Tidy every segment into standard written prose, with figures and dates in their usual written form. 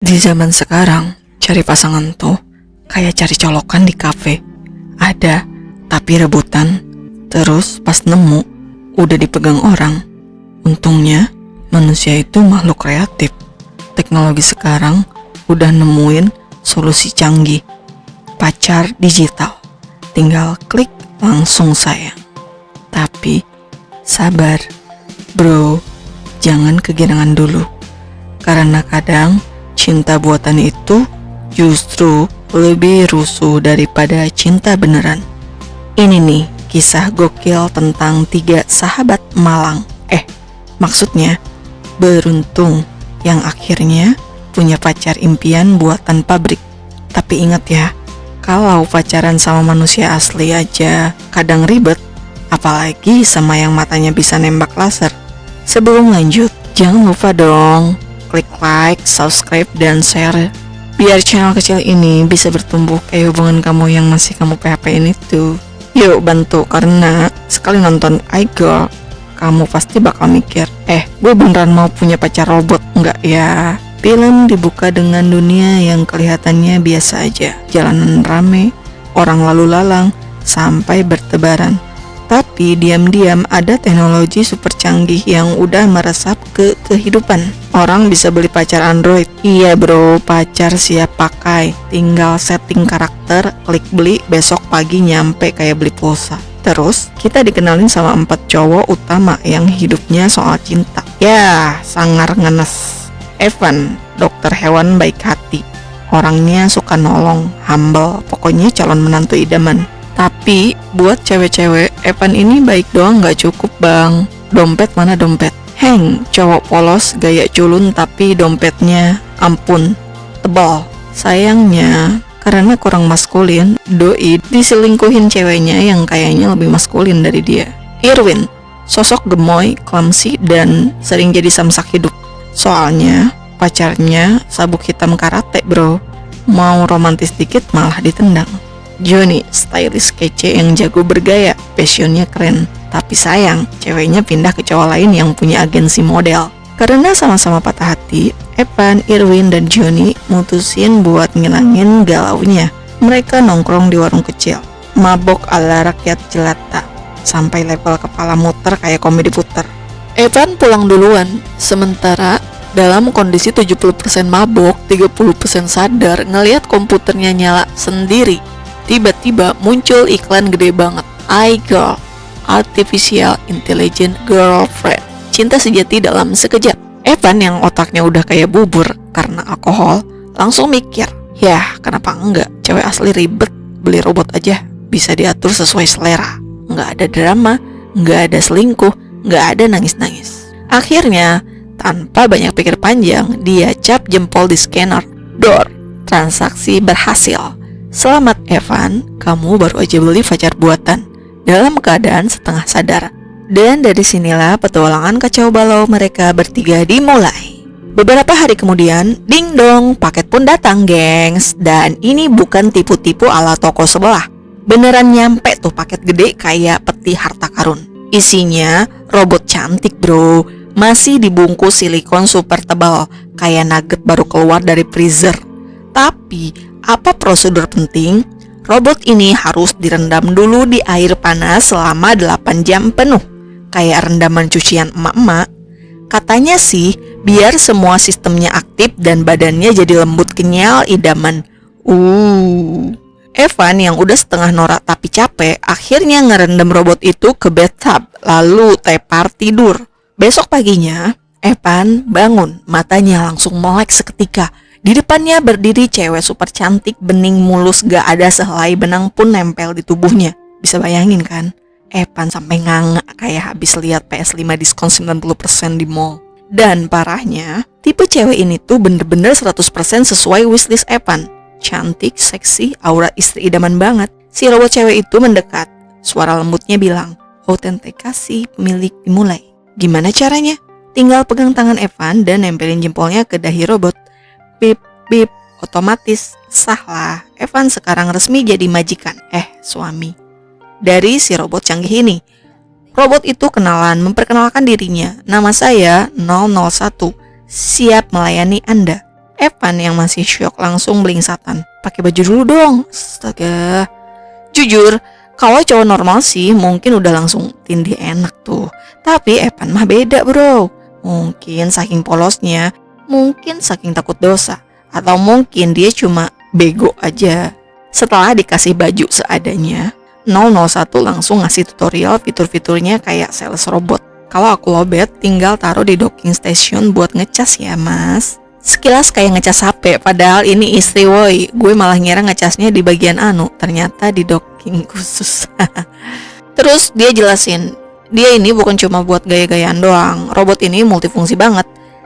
Di zaman sekarang, cari pasangan tuh kayak cari colokan di kafe. Ada, tapi rebutan. Terus pas nemu, udah dipegang orang. Untungnya, manusia itu makhluk kreatif. Teknologi sekarang udah nemuin solusi canggih. Pacar digital. Tinggal klik langsung sayang. Tapi, sabar. Bro, jangan kegirangan dulu. Karena kadang cinta buatan itu justru lebih rusuh daripada cinta beneran. Ini nih kisah gokil tentang 3 sahabat malang. Maksudnya beruntung yang akhirnya punya pacar impian buatan pabrik. Tapi ingat ya, kalau pacaran sama manusia asli aja kadang ribet, apalagi sama yang matanya bisa nembak laser. Sebelum lanjut, jangan lupa dong klik like, subscribe, dan share biar channel kecil ini bisa bertumbuh kayak hubungan kamu yang masih kamu PHP-in itu. Yuk bantu, karena sekali nonton iGirl, kamu pasti bakal mikir, gue beneran mau punya pacar robot nggak ya? Film dibuka dengan dunia yang kelihatannya biasa aja, jalanan rame, orang lalu lalang, sampai bertebaran. Tapi diam-diam ada teknologi super canggih yang udah meresap ke kehidupan. Orang bisa beli pacar Android. Iya bro, pacar siap pakai. Tinggal setting karakter, klik beli, besok pagi nyampe kayak beli pulsa. Terus kita dikenalin sama 4 cowok utama yang hidupnya soal cinta. Ya, sangar ngenes. Evan, dokter hewan baik hati. Orangnya suka nolong, humble, pokoknya calon menantu idaman. Tapi buat cewek-cewek, Evan ini baik doang gak cukup bang. Dompet mana dompet? Heng, cowok polos, gaya culun tapi dompetnya ampun, tebal. Sayangnya, karena kurang maskulin, doi diselingkuhin ceweknya yang kayaknya lebih maskulin dari dia. Irwin, sosok gemoy, clumsy, dan sering jadi samsak hidup. Soalnya pacarnya sabuk hitam karate bro. Mau romantis dikit malah ditendang. Johnny, stylish kece yang jago bergaya, passionnya keren. Tapi sayang, ceweknya pindah ke cowok lain yang punya agensi model. Karena sama-sama patah hati, Evan, Irwin, dan Johnny mutusin buat ngilangin galaunya. Mereka nongkrong di warung kecil, mabok ala rakyat jelata, sampai level kepala muter kayak komedi puter. Evan pulang duluan, sementara dalam kondisi 70% mabok, 30% sadar, ngelihat komputernya nyala sendiri. Tiba-tiba muncul iklan gede banget, iGirl, Artificial Intelligent Girlfriend, cinta sejati dalam sekejap. Evan yang otaknya udah kayak bubur karena alkohol, langsung mikir, yah kenapa enggak, cewek asli ribet, beli robot aja, bisa diatur sesuai selera. Nggak ada drama, nggak ada selingkuh, nggak ada nangis-nangis. Akhirnya, tanpa banyak pikir panjang, dia cap jempol di scanner. Door, transaksi berhasil. Selamat Evan, kamu baru aja beli pacar buatan. Dalam keadaan setengah sadar. Dan dari sinilah petualangan kacau balau mereka bertiga dimulai. Beberapa hari kemudian, ding dong, paket pun datang gengs. Dan ini bukan tipu-tipu ala toko sebelah. Beneran nyampe tuh paket gede kayak peti harta karun. Isinya robot cantik bro. Masih dibungkus silikon super tebal, kayak nugget baru keluar dari freezer. Tapi apa prosedur penting? Robot ini harus direndam dulu di air panas selama 8 jam penuh, kayak rendaman cucian emak-emak. Katanya sih biar semua sistemnya aktif dan badannya jadi lembut kenyal idaman. Evan yang udah setengah norak tapi capek akhirnya ngerendam robot itu ke bathtub, lalu tepar tidur. Besok paginya Evan bangun, matanya langsung melek seketika. Di depannya berdiri cewek super cantik, bening mulus, gak ada sehelai benang pun nempel di tubuhnya. Bisa bayangin kan? Evan sampai nganga kayak habis lihat PS5 diskon 90% di mall. Dan parahnya, tipe cewek ini tuh bener-bener 100% sesuai wishlist Evan. Cantik, seksi, aura istri idaman banget. Si robot cewek itu mendekat. Suara lembutnya bilang, autentikasi pemilik dimulai. Gimana caranya? Tinggal pegang tangan Evan dan nempelin jempolnya ke dahi robot. Bip, bip, otomatis sah lah. Evan sekarang resmi jadi majikan, suami dari si robot canggih ini. Robot itu memperkenalkan dirinya. Nama saya 001, siap melayani Anda. Evan yang masih syok langsung belingsatan. Pakai baju dulu dong. Astaga. Jujur, kalau cowok normal sih mungkin udah langsung tindih enak tuh. Tapi Evan mah beda bro. Mungkin saking polosnya, mungkin saking takut dosa, atau mungkin dia cuma bego aja. Setelah dikasih baju seadanya, 001 langsung ngasih tutorial fitur-fiturnya kayak sales robot. Kalau aku lobet, tinggal taruh di docking station buat ngecas ya mas. Sekilas kayak ngecas HP, padahal ini istri woi. Gue malah ngira ngecasnya di bagian ternyata di docking khusus. Terus dia jelasin, dia ini bukan cuma buat gaya-gayaan doang. Robot ini multifungsi banget.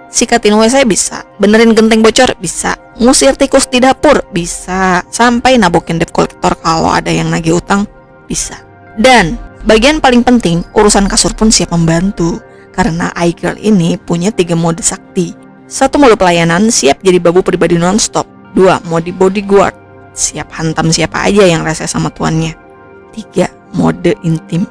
Sikatin WC bisa, benerin genteng bocor bisa, ngusir tikus di dapur bisa, sampai nabokin debt collector kalau ada yang nagih utang bisa. Dan bagian paling penting, urusan kasur pun siap membantu. Karena iGirl ini punya 3 mode sakti. 1 mode pelayanan, siap jadi babu pribadi nonstop. 2 mode bodyguard, siap hantam siapa aja yang rese sama tuannya. 3 mode intim,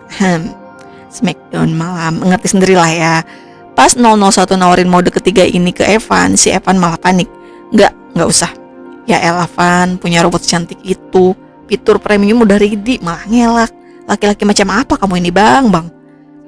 smackdown malam, ngerti sendirilah ya. Pas 001 nawarin mode ketiga ini ke Evan, si Evan malah panik. Nggak usah. Ya elah Van, punya robot cantik itu, fitur premium udah ready, malah ngelak. Laki-laki macam apa kamu ini bang?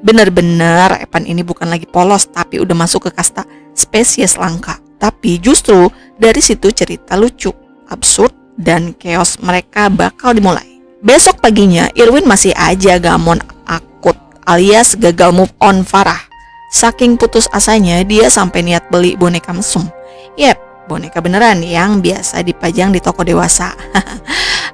Bener-bener Evan ini bukan lagi polos, tapi udah masuk ke kasta spesies langka. Tapi justru dari situ cerita lucu, absurd, dan chaos mereka bakal dimulai. Besok paginya Irwin masih aja gamon akut alias gagal move on Farah. Saking putus asanya dia sampai niat beli boneka mesum. Yep, boneka beneran yang biasa dipajang di toko dewasa.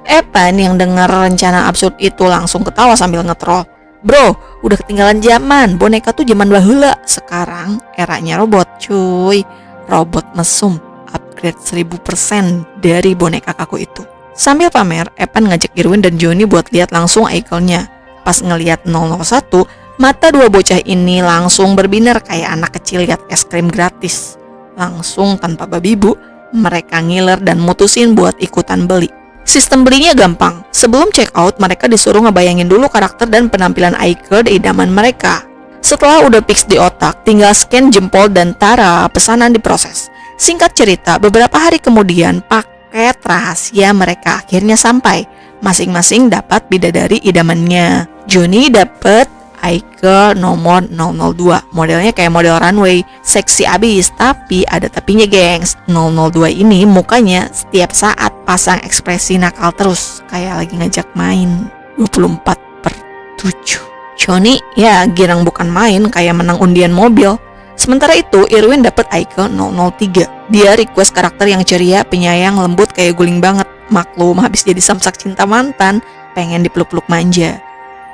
Evan yang dengar rencana absurd itu langsung ketawa sambil ngetrol. Bro, udah ketinggalan zaman. Boneka tuh zaman baheula. Sekarang eranya robot, cuy. Robot mesum, upgrade 1000% dari boneka kaku itu. Sambil pamer, Evan ngajak Irwin dan Johnny buat lihat langsung ikonnya. Pas ngelihat 001, mata 2 bocah ini langsung berbinar kayak anak kecil lihat es krim gratis. Langsung tanpa babi bu, mereka ngiler dan mutusin buat ikutan beli. Sistem belinya gampang. Sebelum check out, mereka disuruh ngebayangin dulu karakter dan penampilan iGirl idaman mereka. Setelah udah fix di otak, tinggal scan jempol dan tara, pesanan diproses. Singkat cerita, beberapa hari kemudian paket rahasia mereka akhirnya sampai. Masing-masing dapat bidadari idamannya. Johnny dapat iGirl nomor 002. Modelnya kayak model runway, seksi abis, tapi ada tapinya gengs. 002 ini mukanya setiap saat pasang ekspresi nakal terus, kayak lagi ngajak main 24/7. Johnny ya girang bukan main, kayak menang undian mobil. Sementara itu Irwin dapat iGirl 003. Dia request karakter yang ceria, penyayang, lembut kayak guling banget. Maklum habis jadi samsak cinta mantan, pengen dipeluk-peluk manja.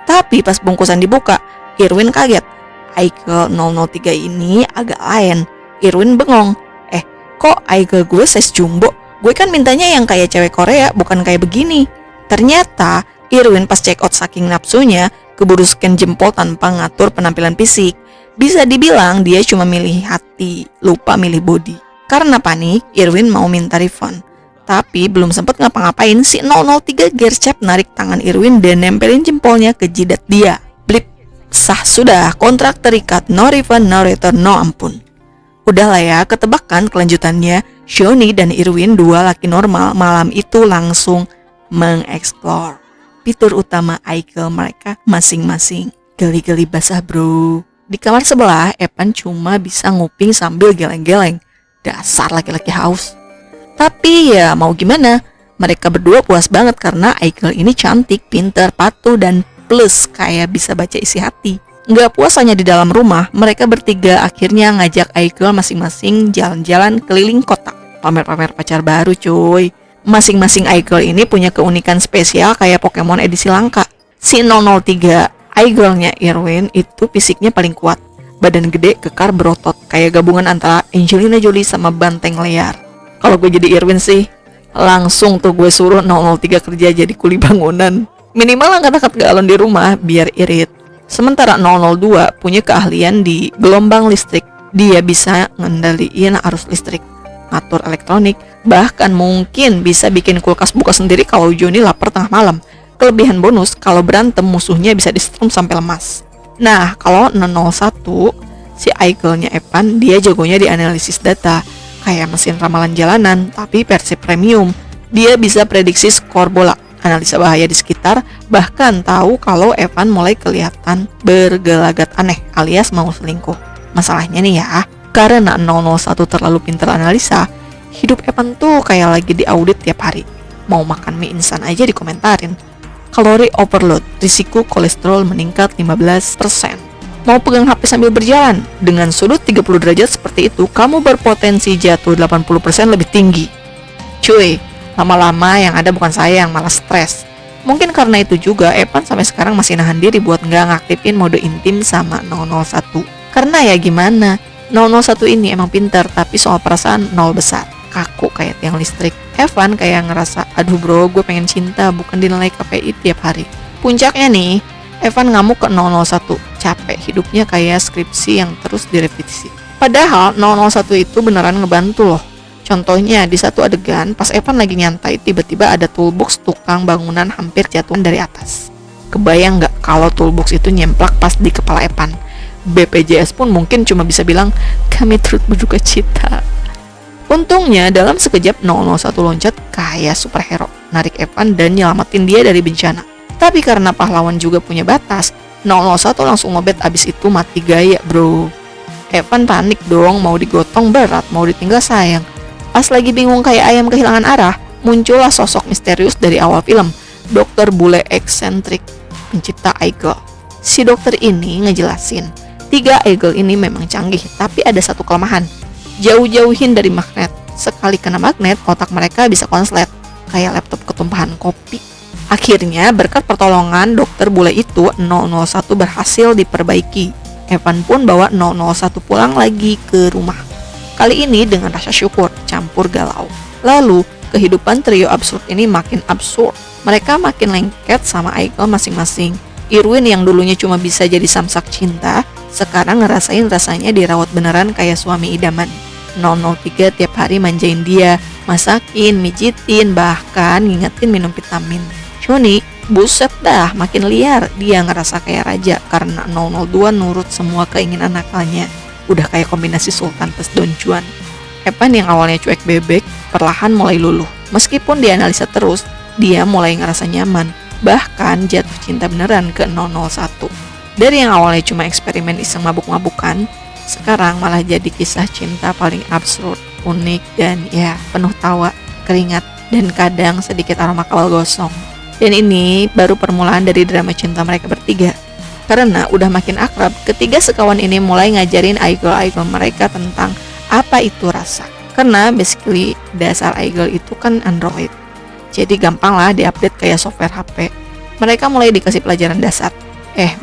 Tapi pas bungkusan dibuka, Irwin kaget. iGirl 003 ini agak lain. Irwin bengong. Kok iGirl gue size jumbo? Gue kan mintanya yang kayak cewek Korea, bukan kayak begini. Ternyata Irwin pas check out saking nafsunya, keburu scan jempol tanpa ngatur penampilan fisik. Bisa dibilang dia cuma milih hati, lupa milih body. Karena panik, Irwin mau minta refund. Tapi belum sempat ngapa-ngapain, si 003 gercep narik tangan Irwin dan nempelin jempolnya ke jidat dia. Blip, sah sudah, kontrak terikat, no refund, no return, no ampun. Udahlah ya, ketebakan kelanjutannya. Johnny dan Irwin, 2 laki normal, malam itu langsung mengeksplor fitur utama iGirl mereka masing-masing. Geli-geli basah bro. Di kamar sebelah, Evan cuma bisa nguping sambil geleng-geleng. Dasar laki-laki haus. Tapi ya mau gimana, mereka berdua puas banget karena iGirl ini cantik, pinter, patuh, dan plus kayak bisa baca isi hati. Nggak puas hanya di dalam rumah, mereka bertiga akhirnya ngajak iGirl masing-masing jalan-jalan keliling kota. Pamer-pamer pacar baru cuy. Masing-masing iGirl ini punya keunikan spesial kayak Pokemon edisi langka. Si 003, iGirl-nya Irwin itu fisiknya paling kuat. Badan gede, kekar, berotot, kayak gabungan antara Angelina Jolie sama banteng liar. Kalau gue jadi Irwin sih, langsung tuh gue suruh 003 kerja jadi kuli bangunan. Minimal angkat-angkat galon di rumah biar irit. Sementara 002 punya keahlian di gelombang listrik. Dia bisa ngendaliin arus listrik, ngatur elektronik, bahkan mungkin bisa bikin kulkas buka sendiri kalau Johnny lapar tengah malam. Kelebihan bonus, kalau berantem musuhnya bisa di-strum sampai lemas. Nah, kalau 001, si iGirl-nya Evan, dia jagonya di analisis data. kayak mesin ramalan jalanan, tapi versi premium. Dia bisa prediksi skor bola, analisa bahaya di sekitar, bahkan tahu kalau Evan mulai kelihatan bergelagat aneh alias mau selingkuh. Masalahnya nih ya, karena 001 terlalu pintar analisa, hidup Evan tuh kayak lagi diaudit tiap hari. Mau makan mie instan aja dikomentarin. Kalori overload, risiko kolesterol meningkat 15%. Mau pegang HP sambil berjalan, dengan sudut 30 derajat seperti itu, kamu berpotensi jatuh 80% lebih tinggi. Cuy, lama-lama yang ada bukan saya yang malah stres. Mungkin karena itu juga Evan sampai sekarang masih nahan diri buat nggak ngaktifin mode intim sama 001. Karena ya gimana, 001 ini emang pintar, tapi soal perasaan nol besar. Kaku kayak tiang listrik. Evan kayak ngerasa, aduh bro, gue pengen cinta, bukan dinilai KPI tiap hari. Puncaknya nih, Evan ngamuk ke 001. Capek hidupnya kayak skripsi yang terus direvisi. Padahal 001 itu beneran ngebantu loh. Contohnya di satu adegan, pas Evan lagi nyantai, tiba-tiba ada toolbox tukang bangunan hampir jatuh dari atas. Kebayang nggak kalau toolbox itu nyemplak pas di kepala Evan? BPJS pun mungkin cuma bisa bilang, kami turut berduka cita. Untungnya dalam sekejap 001 loncat kayak superhero, narik Evan dan nyelamatin dia dari bencana. Tapi karena pahlawan juga punya batas, 001 langsung ngebet abis itu mati gaya bro. Evan panik dong, mau digotong berat, mau ditinggal sayang. Pas lagi bingung kayak ayam kehilangan arah, muncullah sosok misterius dari awal film, dokter bule eksentrik, pencipta Eagle. Si dokter ini ngejelasin, 3 Eagle ini memang canggih, tapi ada satu kelemahan. Jauh-jauhin dari magnet. Sekali kena magnet, otak mereka bisa konslet, kayak laptop ketumpahan kopi. Akhirnya, berkat pertolongan dokter bule itu, 001 berhasil diperbaiki. Evan pun bawa 001 pulang lagi ke rumah. Kali ini dengan rasa syukur, campur galau. Lalu, kehidupan trio absurd ini makin absurd. Mereka makin lengket sama Eagle masing-masing. Irwin yang dulunya cuma bisa jadi samsak cinta, sekarang ngerasain rasanya dirawat beneran kayak suami idaman. 003 tiap hari manjain dia, masakin, mijitin, bahkan ngingetin minum vitamin. Johnny, buset dah, makin liar. Dia ngerasa kayak raja karena 002 nurut semua keinginan nakalnya. Udah kayak kombinasi Sultan plus Don Juan. Evan yang awalnya cuek bebek, perlahan mulai luluh. Meskipun dianalisa terus, dia mulai ngerasa nyaman, bahkan jatuh cinta beneran ke 001. Dari yang awalnya cuma eksperimen iseng mabuk-mabukan, sekarang malah jadi kisah cinta paling absurd, unik, dan ya penuh tawa, keringat, dan kadang sedikit aroma kawal gosong. Dan ini baru permulaan dari drama cinta mereka bertiga. Karena udah makin akrab, ketiga sekawan ini mulai ngajarin idol-idol mereka tentang apa itu rasa. Karena basically dasar idol itu kan Android, jadi gampang lah diupdate kayak software HP. Mereka mulai dikasih pelajaran dasar.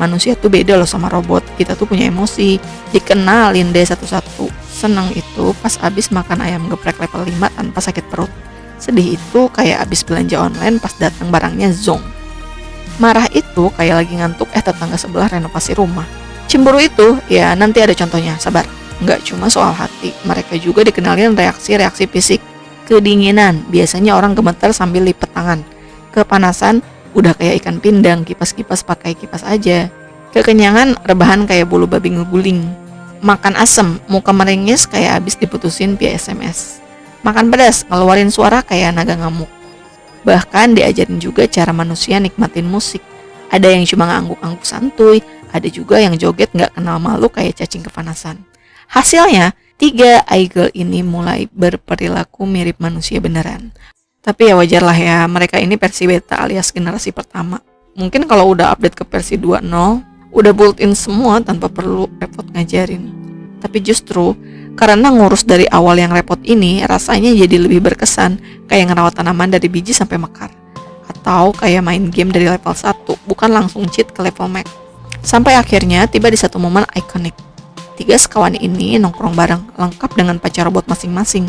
Manusia tuh beda loh sama robot, kita tuh punya emosi. Dikenalin deh satu-satu. Seneng itu pas abis makan ayam geprek level 5 tanpa sakit perut. Sedih itu kayak abis belanja online pas datang barangnya zonk. Marah itu kayak lagi ngantuk tetangga sebelah renovasi rumah. Cemburu itu ya nanti ada contohnya, sabar. Nggak cuma soal hati, mereka juga dikenalin reaksi-reaksi fisik. Kedinginan, biasanya orang gemetar sambil lipet tangan. Kepanasan, udah kayak ikan pindang, kipas-kipas pakai kipas aja. Kekenyangan, rebahan kayak bulu babi ngeguling. Makan asem, muka merengis kayak abis diputusin via SMS. Makan pedas, ngeluarin suara kayak naga ngamuk. Bahkan diajarin juga cara manusia nikmatin musik. Ada yang cuma ngangguk-ngangguk santuy, ada juga yang joget gak kenal malu kayak cacing kepanasan. Hasilnya, 3 idol ini mulai berperilaku mirip manusia beneran. Tapi ya wajar lah ya, mereka ini versi beta alias generasi pertama. Mungkin kalau udah update ke versi 2.0, udah built-in semua tanpa perlu repot ngajarin. Tapi justru, karena ngurus dari awal yang repot ini, rasanya jadi lebih berkesan, kayak ngerawat tanaman dari biji sampai mekar. Atau kayak main game dari level 1, bukan langsung cheat ke level max. Sampai akhirnya tiba di satu momen ikonik. 3 sekawan ini nongkrong bareng, lengkap dengan pacar robot masing-masing.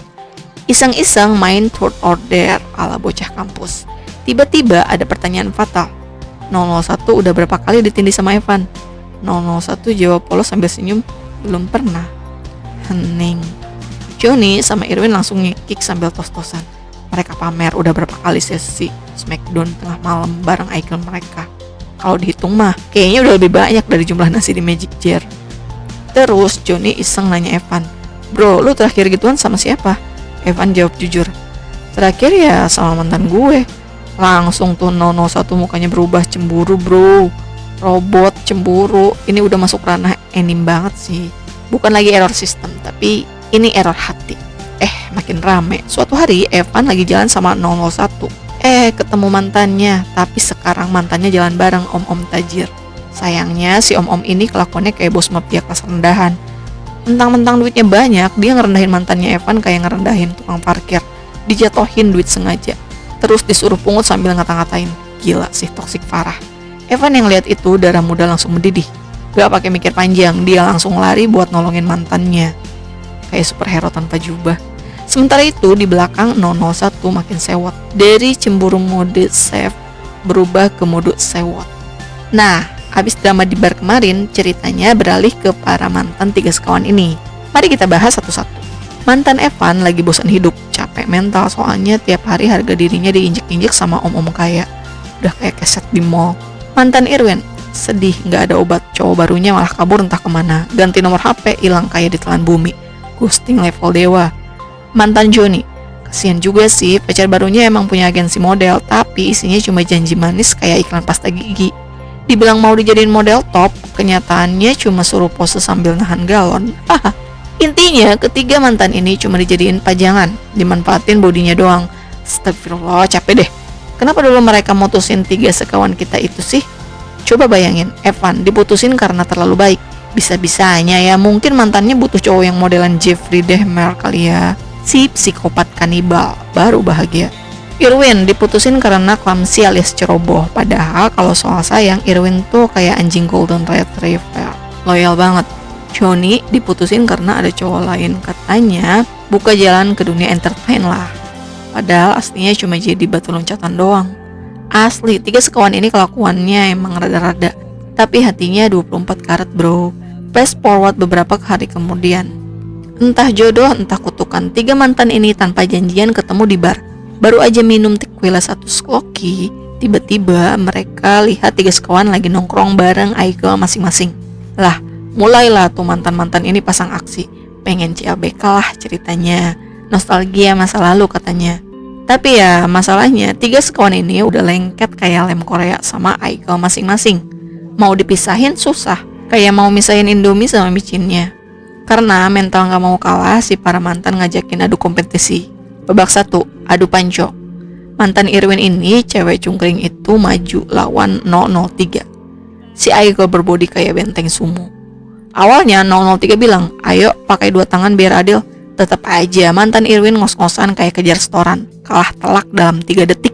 Iseng-iseng main Truth or Dare ala bocah kampus. Tiba-tiba ada pertanyaan fatal. 001 udah berapa kali ditindih sama Evan? 001 jawab polos sambil senyum, belum pernah. Hening. Johnny sama Irwin langsung nge-kick sambil tos-tosan. Mereka pamer udah berapa kali sesi Smackdown tengah malam bareng icon mereka. Kalau dihitung mah, kayaknya udah lebih banyak dari jumlah nasi di Magic Jar. Terus Johnny iseng nanya Evan, Bro, lu terakhir gituan sama siapa? Evan jawab jujur. Terakhir ya sama mantan gue. Langsung tuh 001 mukanya berubah, cemburu bro. Robot cemburu. Ini udah masuk ranah anime banget sih. Bukan lagi error sistem, tapi ini error hati. Makin rame. Suatu hari Evan lagi jalan sama 001. Ketemu mantannya. Tapi sekarang mantannya jalan bareng om-om tajir. Sayangnya si om-om ini kelakuannya kayak bos mafia kelas rendahan. Mentang-mentang duitnya banyak, dia ngerendahin mantannya Evan kayak ngerendahin tukang parkir. Dijatohin duit sengaja. Terus disuruh pungut sambil ngata-ngatain. Gila sih, toksik parah. Evan yang lihat itu darah muda langsung mendidih. Gak pakai mikir panjang, dia langsung lari buat nolongin mantannya. Kayak superhero tanpa jubah. Sementara itu di belakang 001 makin sewot. Dari cemburu mode save berubah ke mode sewot. Nah, habis drama di bar kemarin, ceritanya beralih ke para mantan 3 sekawan ini. Mari kita bahas satu-satu. Mantan Evan lagi bosan hidup, capek mental soalnya tiap hari harga dirinya diinjek-injek sama om-om kaya. Udah kayak keset di mall. Mantan Irwin, sedih gak ada obat, cowok barunya malah kabur entah kemana. Ganti nomor HP, hilang kayak ditelan bumi. Ghosting level dewa. Mantan Johnny, kasian juga sih, pacar barunya emang punya agensi model, tapi isinya cuma janji manis kayak iklan pasta gigi. Dibilang mau dijadiin model top, kenyataannya cuma suruh pose sambil nahan galon. Intinya ketiga mantan ini cuma dijadiin pajangan, dimanfaatin bodinya doang. Astagfirullah, capek deh. Kenapa dulu mereka mutusin 3 sekawan kita itu sih? Coba bayangin, Evan diputusin karena terlalu baik. Bisa-bisanya ya, mungkin mantannya butuh cowok yang modelan Jeffrey Dahmer kali ya. Si psikopat kanibal, baru bahagia. Irwin diputusin karena clumsy alias ceroboh. Padahal kalau soal sayang, Irwin tuh kayak anjing golden retriever, loyal banget. Johnny diputusin karena ada cowok lain, katanya buka jalan ke dunia entertain lah. Padahal aslinya cuma jadi batu loncatan doang. Asli, 3 sekawan ini kelakuannya emang rada-rada, tapi hatinya 24 karat bro. Fast forward beberapa hari kemudian, entah jodoh entah kutukan, 3 mantan ini tanpa janjian ketemu di bar. Baru aja minum tequila 1 sloki, tiba-tiba mereka lihat 3 sekawan lagi nongkrong bareng idol masing-masing. Lah, mulailah tuh mantan-mantan ini pasang aksi. Pengen CLBK lah ceritanya. Nostalgia masa lalu katanya. Tapi ya masalahnya 3 sekawan ini udah lengket kayak lem Korea sama idol masing-masing. Mau dipisahin susah, kayak mau misahin Indomie sama micinnya. Karena mental gak mau kalah, si para mantan ngajakin adu kompetisi. Babak 1, adu panco. Mantan Irwin ini, cewek cungkring itu maju lawan 003. Si Aiko berbodi kayak benteng sumo. Awalnya 003 bilang, ayo pakai 2 tangan biar adil. Tetap aja mantan Irwin ngos-ngosan kayak kejar setoran. Kalah telak dalam 3 detik.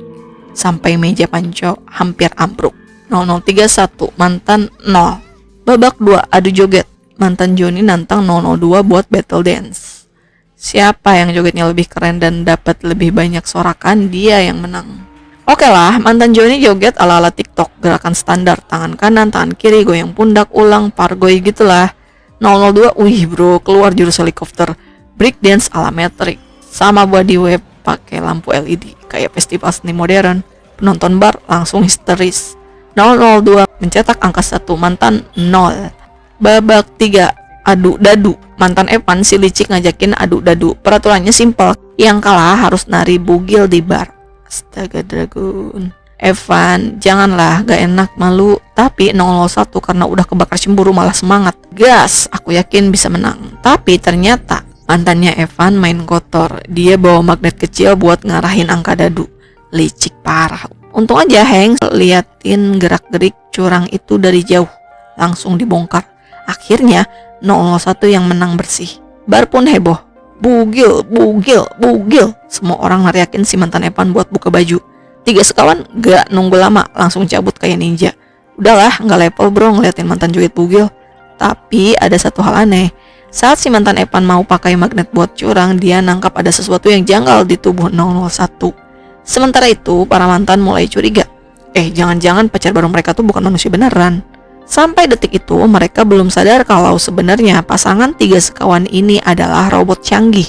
Sampai meja panco hampir ambruk. 0031 mantan 0. Babak 2, adu joget. Mantan Johnny nantang 002 buat battle dance. Siapa yang jogetnya lebih keren dan dapat lebih banyak sorakan, dia yang menang. Oke lah, mantan Johnny joget ala-ala TikTok, gerakan standar, tangan kanan, tangan kiri, goyang pundak, ulang, pargoy gitulah. 002, wih bro, keluar jurus helikopter, break dance ala metrik, sama body wave pakai lampu LED, kayak festival seni modern. Penonton bar langsung histeris. 002 mencetak angka 1, mantan 0. Babak 3, adu dadu. Mantan Evan si licik ngajakin adu dadu. Peraturannya simpel, yang kalah harus nari bugil di bar. Astaga dragon. Evan, janganlah, gak enak, malu. Tapi 001 karena udah kebakar cemburu malah semangat. Gas, aku yakin bisa menang. Tapi ternyata mantannya Evan main kotor. Dia bawa magnet kecil buat ngarahin angka dadu. Licik parah. Untung aja Hank liatin gerak-gerik curang itu dari jauh. Langsung dibongkar. Akhirnya 001 yang menang bersih. Bar pun heboh. Bugil, bugil, bugil. Semua orang neriakin si mantan Evan buat buka baju. 3 sekawan gak nunggu lama, langsung cabut kayak ninja. Udahlah, gak level bro ngeliatin mantan joget bugil. Tapi ada satu hal aneh. Saat si mantan Evan mau pakai magnet buat curang, dia nangkap ada sesuatu yang janggal di tubuh 001. Sementara itu, para mantan mulai curiga. Jangan-jangan pacar baru mereka tuh bukan manusia beneran. Sampai detik itu mereka belum sadar kalau sebenarnya pasangan 3 sekawan ini adalah robot canggih.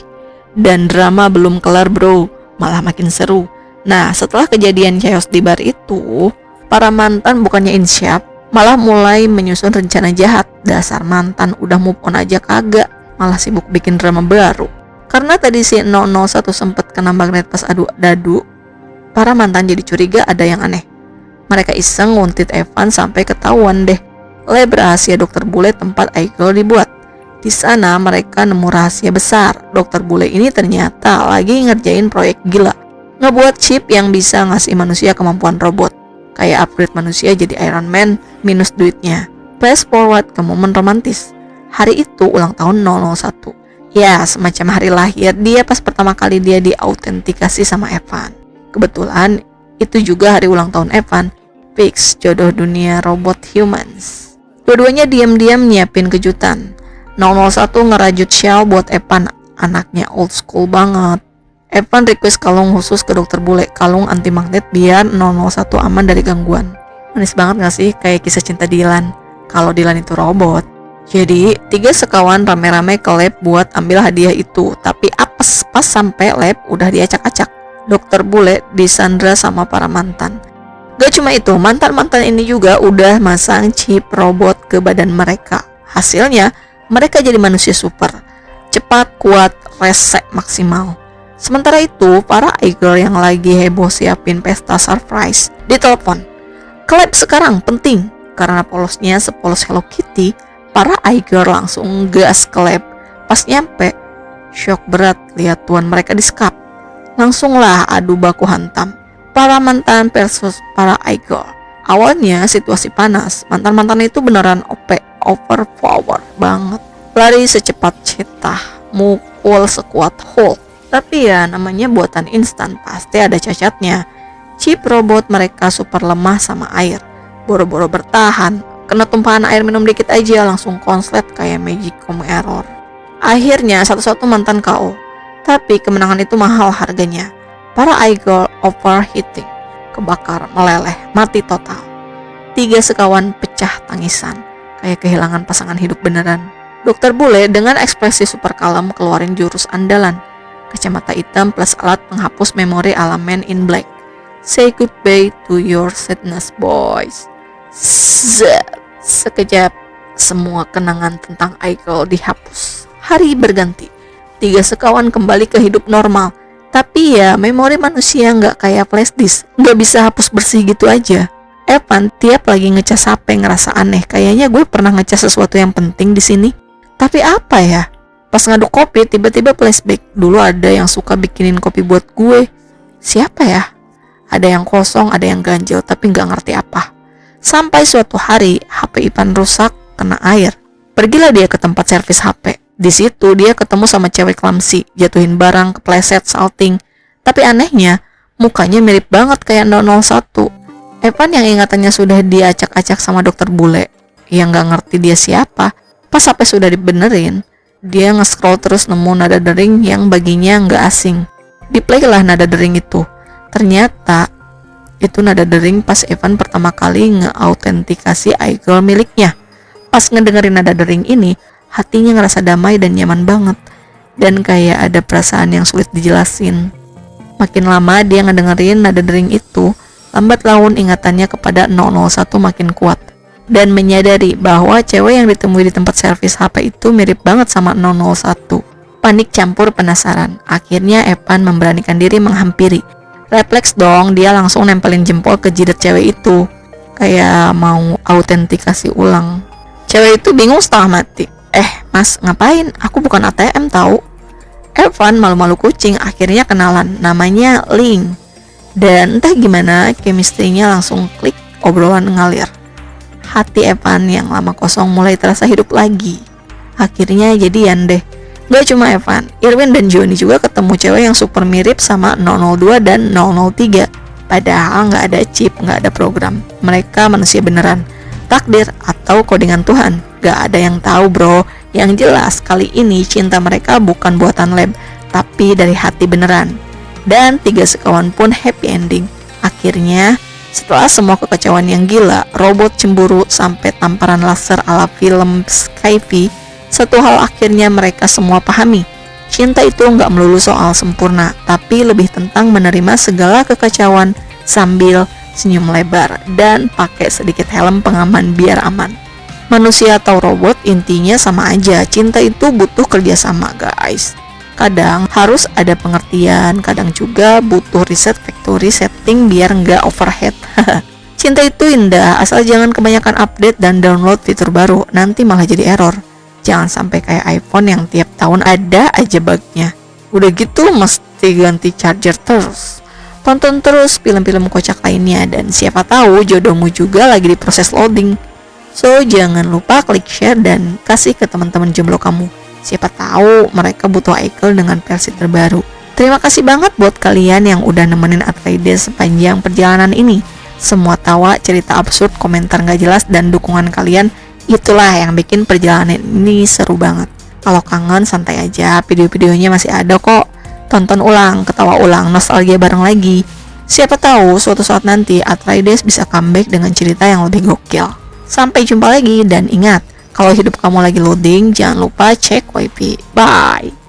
Dan drama belum kelar bro, malah makin seru. Nah setelah kejadian chaos di bar itu, para mantan bukannya insyaf, malah mulai menyusun rencana jahat. Dasar mantan udah move on aja kagak. malah sibuk bikin drama baru. Karena tadi si 001 sempet kena magnet pas adu dadu, para mantan jadi curiga ada yang aneh. Mereka iseng nguntit Evan sampai ketahuan deh. Lab rahasia dokter bule tempat iGirl dibuat. Di sana mereka nemu rahasia besar. Dokter bule ini ternyata lagi ngerjain proyek gila, ngebuat chip yang bisa ngasih manusia kemampuan robot. Kayak upgrade manusia jadi Iron Man minus duitnya. Fast forward ke momen romantis. Hari itu ulang tahun 001. Ya, semacam hari lahir dia pas pertama kali dia diautentikasi sama Evan. Kebetulan itu juga hari ulang tahun Evan. Fix jodoh dunia robot humans. Dua-duanya diam-diam nyiapin kejutan. 001 ngerajut shell buat Evan, anaknya old school banget. Evan request kalung khusus ke dokter bule, kalung anti magnet biar 001 aman dari gangguan. Manis banget gak sih, kayak kisah cinta Dylan, kalau Dylan itu robot. Jadi 3 sekawan rame-rame ke lab buat ambil hadiah itu, tapi apes pas sampai lab udah diacak-acak. Dokter bule disandra sama para mantan. Gak cuma itu, mantan-mantan ini juga udah masang chip robot ke badan mereka. Hasilnya, mereka jadi manusia super, cepat, kuat, rese maksimal. Sementara itu, para iGirl yang lagi heboh siapin pesta surprise ditelepon. Ke lab sekarang, penting. Karena polosnya sepolos Hello Kitty, para iGirl langsung gas ke lab. Pas nyampe, shock berat lihat tuan mereka disekap. Langsunglah adu baku hantam. Para mantan versus para iGirl. Awalnya situasi panas, mantan-mantan itu beneran OP, overpower banget. Lari secepat cetah, mukul sekuat Hulk. Tapi ya namanya buatan instan, pasti ada cacatnya. Chip robot mereka super lemah sama air. Boro-boro bertahan, kena tumpahan air minum dikit aja langsung konslet kayak Magicom error. Akhirnya satu-satu mantan KO. Tapi kemenangan itu mahal harganya. Para iGirl overheating, kebakar, meleleh, mati total. 3 sekawan pecah tangisan, kayak kehilangan pasangan hidup beneran. Dokter bule dengan ekspresi super kalem keluarin jurus andalan. Kacamata hitam plus alat penghapus memori ala Man in Black. Say goodbye to your sadness, boys. Sekejap, semua kenangan tentang iGirl dihapus. Hari berganti. 3 sekawan kembali ke hidup normal. Tapi ya memori manusia nggak kayak flash disk, nggak bisa hapus bersih gitu aja. Evan tiap lagi ngecas HP ngerasa aneh, kayaknya gue pernah ngecas sesuatu yang penting di sini. Tapi apa ya? Pas ngaduk kopi tiba-tiba flashback. Dulu ada yang suka bikinin kopi buat gue. Siapa ya? Ada yang kosong, ada yang ganjel, tapi nggak ngerti apa. Sampai suatu hari HP Ivan rusak, kena air. Pergilah dia ke tempat servis HP. Di situ dia ketemu sama cewek clumsy, jatuhin barang, kepleset, salting. Tapi anehnya, mukanya mirip banget kayak 001. Evan yang ingatannya sudah diacak-acak sama dokter bule, yang gak ngerti dia siapa, pas HP sudah dibenerin, dia nge-scroll terus nemu nada dering yang baginya gak asing. Di-play lah nada dering itu. Ternyata, itu nada dering pas Evan pertama kali nge-autentikasi iGirl miliknya. Pas ngedengerin nada dering ini, hatinya ngerasa damai dan nyaman banget. Dan kayak ada perasaan yang sulit dijelasin. Makin lama dia ngedengerin nada dering itu, lambat laun ingatannya kepada 001 makin kuat. Dan menyadari bahwa cewek yang ditemui di tempat servis HP itu mirip banget sama 001. Panik campur penasaran. Akhirnya Evan memberanikan diri menghampiri. Refleks dong, dia langsung nempelin jempol ke jidat cewek itu. Kayak mau autentikasi ulang. Cewek itu bingung setengah mati. Mas, ngapain? Aku bukan ATM tahu. Evan malu-malu kucing akhirnya kenalan, namanya Ling. Dan entah gimana chemistry-nya langsung klik, obrolan ngalir. Hati Evan yang lama kosong mulai terasa hidup lagi. Akhirnya jadian deh. Gak cuma Evan, Irwin dan Johnny juga ketemu cewek yang super mirip sama 002 dan 003. Padahal gak ada chip, gak ada program. Mereka manusia beneran. Takdir atau kodingan Tuhan, gak ada yang tahu bro. Yang jelas kali ini cinta mereka bukan buatan lab, tapi dari hati beneran. Dan 3 sekawan pun happy ending. Akhirnya setelah semua kekacauan yang gila, robot cemburu sampai tamparan laser ala film sci-fi, satu hal akhirnya mereka semua pahami. Cinta itu gak melulu soal sempurna, tapi lebih tentang menerima segala kekacauan sambil senyum lebar dan pakai sedikit helm pengaman biar aman. Manusia atau robot intinya sama aja, cinta itu butuh kerjasama guys. Kadang harus ada pengertian, kadang juga butuh riset factory setting biar nggak overhead. Cinta itu indah, asal jangan kebanyakan update dan download fitur baru, nanti malah jadi error. Jangan sampai kayak iPhone yang tiap tahun ada aja bugnya. Udah gitu mesti ganti charger terus. Tonton terus film-film kocak lainnya, dan siapa tahu jodohmu juga lagi di proses loading. So, jangan lupa klik share dan kasih ke teman-teman jomblo kamu. Siapa tahu mereka butuh Aikel dengan versi terbaru. Terima kasih banget buat kalian yang udah nemenin Atreides sepanjang perjalanan ini. Semua tawa, cerita absurd, komentar gak jelas, dan dukungan kalian, itulah yang bikin perjalanan ini seru banget. Kalau kangen, santai aja, video-videonya masih ada kok. Tonton ulang, ketawa ulang, nostalgia bareng lagi. Siapa tahu suatu saat nanti Atreides bisa comeback dengan cerita yang lebih gokil. Sampai jumpa lagi, dan ingat, kalau hidup kamu lagi loading, jangan lupa cek WiFi. Bye!